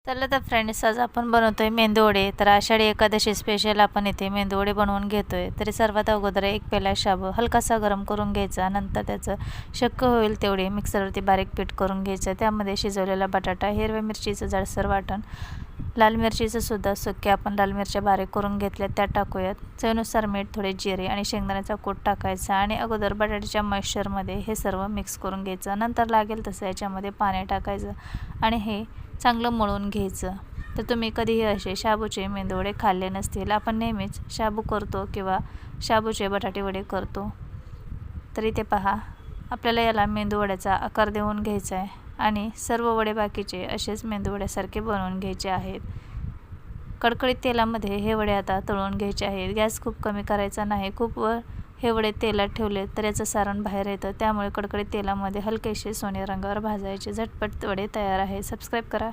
चला तर फ्रेंड्स, आज आपण बनवतोय मेंदूवडे. तर आषाढी एकादशी स्पेशल आपण इथे मेंदूवडे बनवून घेतोय. तरी सर्वात अगोदर एक पेला शाबू हलकासा गरम करून घ्यायचा. नंतर त्याचं शक्य होईल तेवढे मिक्सरवरती बारीक पीठ करून घ्यायचं. त्यामध्ये शिजवलेला बटाटा, हिरव्या मिरचीचं जाडसर वाटण, लाल मिरचीचं सुद्धा सुके आपण लाल मिरच्या बारीक करून घेतल्या त्या टाकूयात. चवीनुसार मीठ, थोडे जिरे आणि शेंगदाण्याचा कूट टाकायचा आणि अगोदर बटाट्याच्या मॉइश्चरमध्ये हे सर्व मिक्स करून घ्यायचं. नंतर लागेल तसं याच्यामध्ये पाणी टाकायचं आणि हे चांगलं मळून घ्यायचं. तर तुम्ही कधीही असे शाबूचे मेंदूवडे खाल्ले नसतील. आपण नेहमीच शाबू करतो किंवा शाबूचे बटाटे वडे करतो. तर इथे पहा, आपल्याला याला मेंदूवड्याचा आकार देऊन घ्यायचा आहे आणि सर्व वडे बाकीचे असेच मेंदूवड्यासारखे बनवून घ्यायचे आहेत. कडकडीत तेलामध्ये हे वडे आता तळून घ्यायचे आहेत. गॅस खूप कमी करायचा नाही. खूप वर हे वडे तेलात ठेवले तर याचं सारण बाहेर येतं. त्यामुळे कडकडीत तेलामध्ये हलकेसे सोनेरी रंगावर भाजायचे. झटपट वडे तयार आहे. सबस्क्राईब करा.